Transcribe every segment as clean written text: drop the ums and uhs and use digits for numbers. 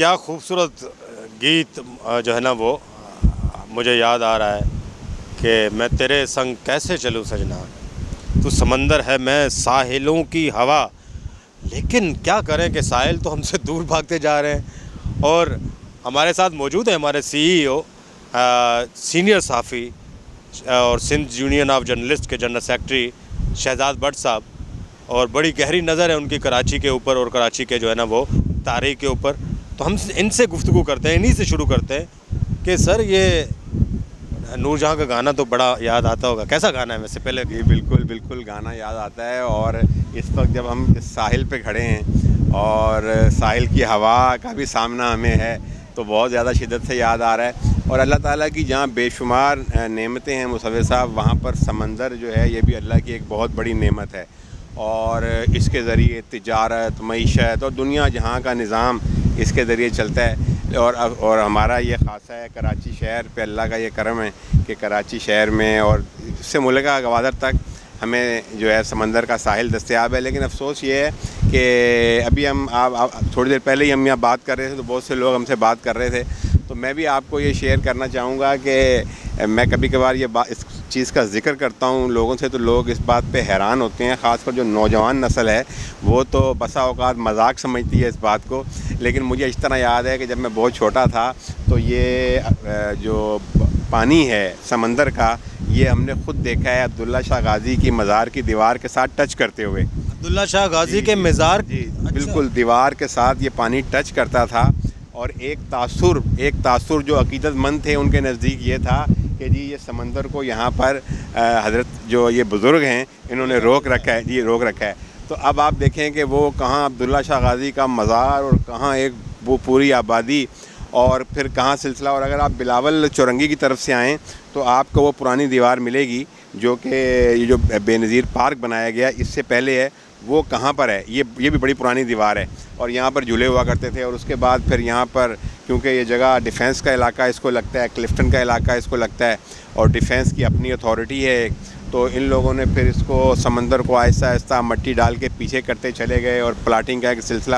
کیا خوبصورت گیت جو ہے نا وہ مجھے یاد آ رہا ہے کہ میں تیرے سنگ کیسے چلوں سجنا، تو سمندر ہے میں ساحلوں کی ہوا، لیکن کیا کریں کہ ساحل تو ہم سے دور بھاگتے جا رہے ہیں۔ اور ہمارے ساتھ موجود ہیں ہمارے CEO سینئر صحافی اور سندھ یونین آف جرنلسٹ کے جنرل سیکرٹری شہزاد بٹ صاحب، اور بڑی گہری نظر ہے ان کی کراچی کے اوپر اور کراچی کے جو ہے نا وہ تاریخ کے اوپر۔ تو ہم ان سے گفتگو کرتے ہیں، انہی سے شروع کرتے ہیں کہ سر یہ نور جہاں کا گانا تو بڑا یاد آتا ہوگا، کیسا گانا ہے ویسے پہلے؟ جی بالکل گانا یاد آتا ہے، اور اس وقت جب ہم اس ساحل پہ کھڑے ہیں اور ساحل کی ہوا کا بھی سامنا ہمیں ہے تو بہت زیادہ شدت سے یاد آ رہا ہے۔ اور اللہ تعالیٰ کی جہاں بے شمار نعمتیں ہیں مصور صاحب، وہاں پر سمندر جو ہے یہ بھی اللہ کی ایک بہت بڑی نعمت ہے، اور اس کے ذریعے تجارت، معیشت اور دنیا جہاں کا نظام اس کے ذریعے چلتا ہے۔ اور ہمارا یہ خاصہ ہے کراچی شہر پہ، اللہ کا یہ کرم ہے کہ کراچی شہر میں اور اس سے ملکہ گوادر تک ہمیں جو ہے سمندر کا ساحل دستیاب ہے۔ لیکن افسوس یہ ہے کہ ابھی ہم تھوڑی دیر پہلے ہی ہم یہاں بات کر رہے تھے تو بہت سے لوگ ہم سے بات کر رہے تھے، تو میں بھی آپ کو یہ شیئر کرنا چاہوں گا کہ میں کبھی کبھار اس چیز کا ذکر کرتا ہوں لوگوں سے، تو لوگ اس بات پہ حیران ہوتے ہیں، خاص کر جو نوجوان نسل ہے وہ تو بسا اوقات مذاق سمجھتی ہے اس بات کو۔ لیکن مجھے اس طرح یاد ہے کہ جب میں بہت چھوٹا تھا تو یہ جو پانی ہے سمندر کا، یہ ہم نے خود دیکھا ہے عبداللہ شاہ غازی کی مزار کی دیوار کے ساتھ ٹچ کرتے ہوئے۔ عبداللہ شاہ غازی کے مزار؟ جی بالکل، دیوار کے ساتھ یہ پانی ٹچ کرتا تھا، اور ایک تاثر جو عقیدت مند تھے ان کے نزدیک یہ تھا کہ جی یہ سمندر کو یہاں پر حضرت جو یہ بزرگ ہیں انہوں نے روک رکھا ہے۔ تو اب آپ دیکھیں کہ وہ کہاں عبداللہ شاہ غازی کا مزار، اور کہاں ایک وہ پوری آبادی، اور پھر کہاں سلسلہ۔ اور اگر آپ بلاول چورنگی کی طرف سے آئیں تو آپ کو وہ پرانی دیوار ملے گی جو کہ یہ جو بے نظیر پارک بنایا گیا اس سے پہلے ہے، وہ کہاں پر ہے؟ یہ بھی بڑی پرانی دیوار ہے، اور یہاں پر جھولے ہوا کرتے تھے۔ اور اس کے بعد پھر یہاں پر کیونکہ یہ جگہ ڈیفینس کا علاقہ اس کو لگتا ہے، کلفٹن کا علاقہ اس کو لگتا ہے، اور ڈیفینس کی اپنی اتھارٹی ہے ایک، تو ان لوگوں نے پھر اس کو سمندر کو آہستہ آہستہ مٹی ڈال کے پیچھے کرتے چلے گئے، اور پلاٹنگ کا ایک سلسلہ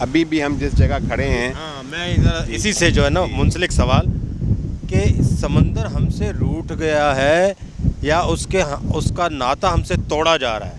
ابھی بھی ہم جس جگہ کھڑے ہیں۔ ہاں، میں اسی سے جو ہے نا منسلک سوال کہ سمندر ہم سے روٹھ گیا ہے یا اس کا ناطہ ہم سے توڑا جا رہا ہے؟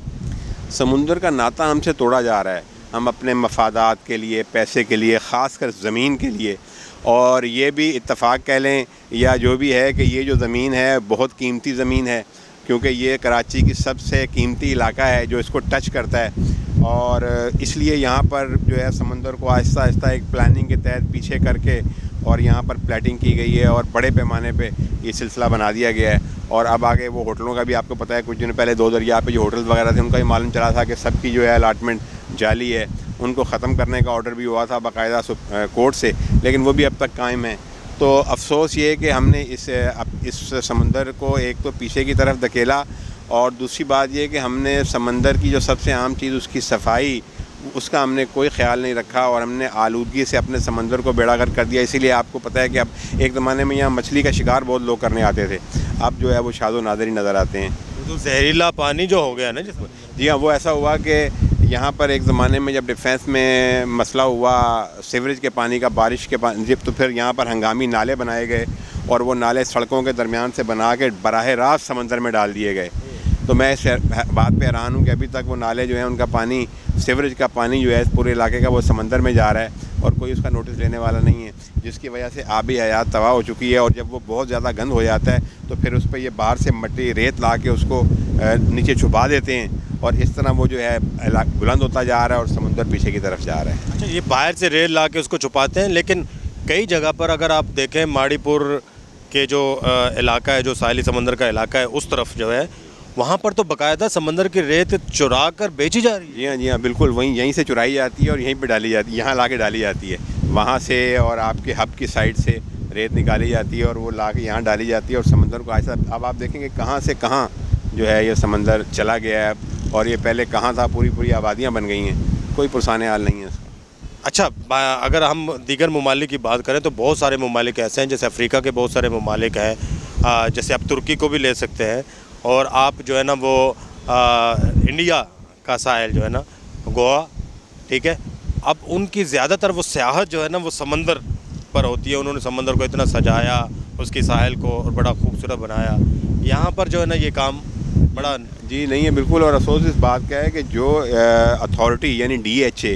سمندر کا ناطہ ہم سے توڑا جا رہا ہے، ہم اپنے مفادات کے لیے، پیسے کے لیے، خاص کر زمین کے لیے۔ اور یہ بھی اتفاق کہہ لیں یا جو بھی ہے کہ یہ جو زمین ہے بہت قیمتی زمین ہے، کیونکہ یہ کراچی کی سب سے قیمتی علاقہ ہے جو اس کو ٹچ کرتا ہے، اور اس لیے یہاں پر جو ہے سمندر کو آہستہ آہستہ ایک پلاننگ کے تحت پیچھے کر کے اور یہاں پر پلیٹنگ کی گئی ہے، اور بڑے پیمانے پہ یہ سلسلہ بنا دیا گیا ہے۔ اور اب آگے وہ ہوٹلوں کا بھی آپ کو پتہ ہے، کچھ دن پہلے دو دریا پہ جو ہوٹل وغیرہ تھے ان کا بھی معلوم چلا تھا کہ سب کی جو ہے الاٹمنٹ جعلی ہے، ان کو ختم کرنے کا آرڈر بھی ہوا تھا باقاعدہ کورٹ سے، لیکن وہ بھی اب تک قائم ہے۔ تو افسوس یہ ہے کہ ہم نے اس سمندر کو ایک تو پیچھے کی طرف دھکیلا، اور دوسری بات یہ کہ ہم نے سمندر کی جو سب سے عام چیز اس کی صفائی، اس کا ہم نے کوئی خیال نہیں رکھا، اور ہم نے آلودگی سے اپنے سمندر کو بیڑا غرق کر دیا۔ اسی لیے آپ کو پتہ ہے کہ اب ایک زمانے میں یہاں مچھلی کا شکار بہت لوگ کرنے آتے تھے، اب جو ہے وہ شاذ و نادر ہی نظر آتے ہیں۔ تو زہریلا پانی جو ہو گیا نا جس میں؟ جی ہاں، وہ ایسا ہوا کہ یہاں پر ایک زمانے میں جب ڈیفینس میں مسئلہ ہوا سیوریج کے پانی کا، بارش کے پانی، تو پھر یہاں پر ہنگامی نالے بنائے گئے، اور وہ نالے سڑکوں کے درمیان سے بنا کے براہ راست سمندر میں ڈال دیے گئے۔ تو میں اس بات پہ حیران ہوں کہ ابھی تک وہ نالے جو ہیں ان کا پانی، سیوریج کا پانی جو ہے اس پورے علاقے کا وہ سمندر میں جا رہا ہے، اور کوئی اس کا نوٹس لینے والا نہیں ہے، جس کی وجہ سے آبی حیات تباہ ہو چکی ہے۔ اور جب وہ بہت زیادہ گند ہو جاتا ہے تو پھر اس پہ یہ باہر سے مٹی ریت لا کے اس کو نیچے چھپا دیتے ہیں، اور اس طرح وہ جو ہے بلند ہوتا جا رہا ہے اور سمندر پیچھے کی طرف جا رہا ہے۔ اچھا، یہ باہر سے ریل لا کے اس کو چھپاتے ہیں، لیکن کئی جگہ پر اگر آپ دیکھیں ماڑی پور کے جو علاقہ ہے، جو ساحلی سمندر کا علاقہ ہے، اس طرف جو ہے وہاں پر تو باقاعدہ سمندر کی ریت چرا کر بیچی جا رہی ہے۔ جی ہاں بالکل، یہیں سے چرائی جاتی ہے اور یہیں پہ ڈالی جاتی ہے، یہاں لا کے ڈالی جاتی ہے، وہاں سے اور آپ کے ہب کی سائڈ سے ریت نکالی جاتی ہے اور وہ لا کے یہاں ڈالی جاتی ہے، اور سمندر کو ایسا اب آپ دیکھیں گے کہاں سے کہاں جو ہے یہ سمندر چلا گیا ہے، اور یہ پہلے کہاں تھا، پوری آبادیاں بن گئی ہیں، کوئی پرسان حال نہیں ہے اس کا۔ اچھا، اگر ہم دیگر ممالک کی بات کریں تو بہت سارے ممالک ایسے ہیں، جیسے افریقہ کے بہت سارے ممالک ہیں، جیسے آپ ترکی کو بھی لے سکتے ہیں، اور آپ جو ہے نا وہ انڈیا کا ساحل جو ہے نا گوا، ٹھیک ہے، اب ان کی زیادہ تر وہ سیاحت جو ہے نا وہ سمندر پر ہوتی ہے. انہوں نے سمندر کو اتنا سجایا, اس کی ساحل کو, اور بڑا خوبصورت بنایا. یہاں پر جو ہے نا یہ کام بڑا جی نہیں ہے بالکل. اور افسوس اس بات کا ہے کہ جو اتھارٹی یعنی DHA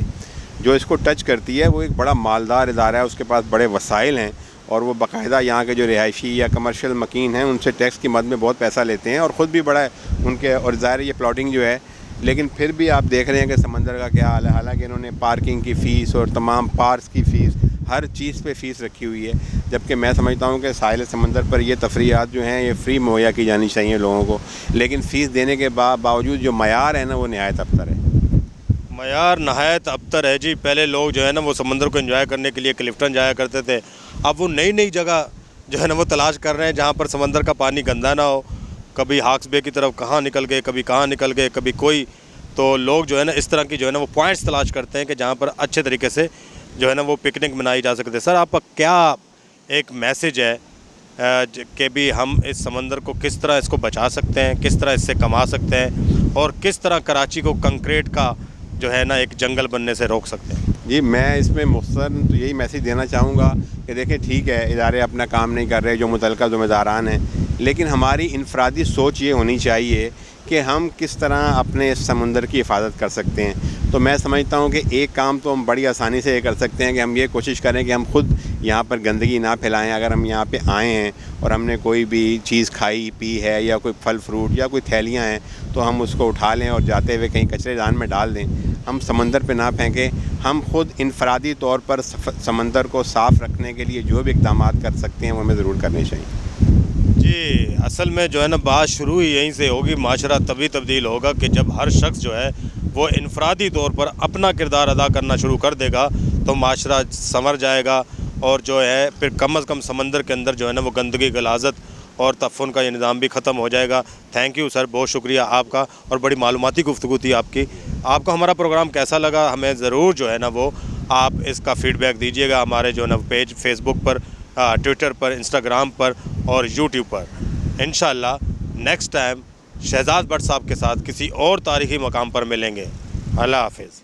جو اس کو ٹچ کرتی ہے وہ ایک بڑا مالدار ادارہ ہے, اس کے پاس بڑے وسائل ہیں, اور وہ باقاعدہ یہاں کے جو رہائشی یا کمرشل مکین ہیں ان سے ٹیکس کی مد میں بہت پیسہ لیتے ہیں, اور خود بھی بڑا ہے ان کے, اور ظاہر یہ پلاٹنگ جو ہے. لیکن پھر بھی آپ دیکھ رہے ہیں کہ سمندر کا کیا حال ہے. حالانکہ انہوں نے پارکنگ کی فیس اور تمام پارکس کی فیس, ہر چیز پہ فیس رکھی ہوئی ہے, جبکہ میں سمجھتا ہوں کہ ساحل سمندر پر یہ تفریحات جو ہیں یہ فری مہیا کی جانی چاہیے لوگوں کو. لیکن فیس دینے کے باوجود جو معیار ہے نا وہ نہایت ابتر ہے. معیار نہایت ابتر ہے جی. پہلے لوگ جو ہے نا وہ سمندر کو انجوائے کرنے کے لیے کلفٹن جایا کرتے تھے. اب وہ نئی جگہ جو ہے نا وہ تلاش کر رہے ہیں جہاں پر سمندر کا پانی گندا نہ ہو. کبھی ہاکس بے کی طرف کہاں نکل گئے, کبھی کہاں نکل گئے, کبھی کوئی. تو لوگ جو ہے نا اس طرح کی جو ہے نا وہ پوائنٹس تلاش کرتے ہیں کہ جہاں پر اچھے طریقے سے جو ہے نا وہ پکنک منائی جا سکتے. سر آپ کا کیا ایک میسیج ہے کہ بھی ہم اس سمندر کو کس طرح اس کو بچا سکتے ہیں, کس طرح اس سے کما سکتے ہیں, اور کس طرح کراچی کو کنکریٹ کا جو ہے نا ایک جنگل بننے سے روک سکتے ہیں؟ جی میں اس میں مختصر تو یہی میسیج دینا چاہوں گا کہ دیکھیں ٹھیک ہے ادارے اپنا کام نہیں کر رہے جو متعلقہ ذمہ داران ہیں, لیکن ہماری انفرادی سوچ یہ ہونی چاہیے کہ ہم کس طرح اپنے اس سمندر کی حفاظت کر سکتے ہیں. تو میں سمجھتا ہوں کہ ایک کام تو ہم بڑی آسانی سے یہ کر سکتے ہیں کہ ہم یہ کوشش کریں کہ ہم خود یہاں پر گندگی نہ پھیلائیں. اگر ہم یہاں پہ آئے ہیں اور ہم نے کوئی بھی چیز کھائی پی ہے یا کوئی پھل فروٹ یا کوئی تھیلیاں ہیں تو ہم اس کو اٹھا لیں اور جاتے ہوئے کہیں کچرے دان میں ڈال دیں. ہم سمندر پہ نہ پھینکیں. ہم خود انفرادی طور پر سمندر کو صاف رکھنے کے لیے جو بھی اقدامات کر سکتے ہیں وہ ہمیں ضرور کرنے چاہیے. جی اصل میں جو ہے نا بات شروع ہی یہیں سے ہوگی. معاشرہ تبھی تبدیل ہوگا کہ جب ہر شخص جو ہے وہ انفرادی طور پر اپنا کردار ادا کرنا شروع کر دے گا تو معاشرہ سنور جائے گا, اور جو ہے پھر کم از کم سمندر کے اندر جو ہے نا وہ گندگی, غلاظت اور تعفن کا یہ نظام بھی ختم ہو جائے گا. تھینک یو سر, بہت شکریہ آپ کا, اور بڑی معلوماتی گفتگو تھی آپ کی. آپ کو ہمارا پروگرام کیسا لگا ہمیں ضرور جو ہے نا وہ آپ اس کا فیڈ بیک دیجیے گا ہمارے جو ہے نا پیج فیس بک پر, ٹویٹر پر, انسٹاگرام پر اور یوٹیوب پر. انشاءاللہ نیکسٹ ٹائم شہزاد بٹ صاحب کے ساتھ کسی اور تاریخی مقام پر ملیں گے. اللہ حافظ.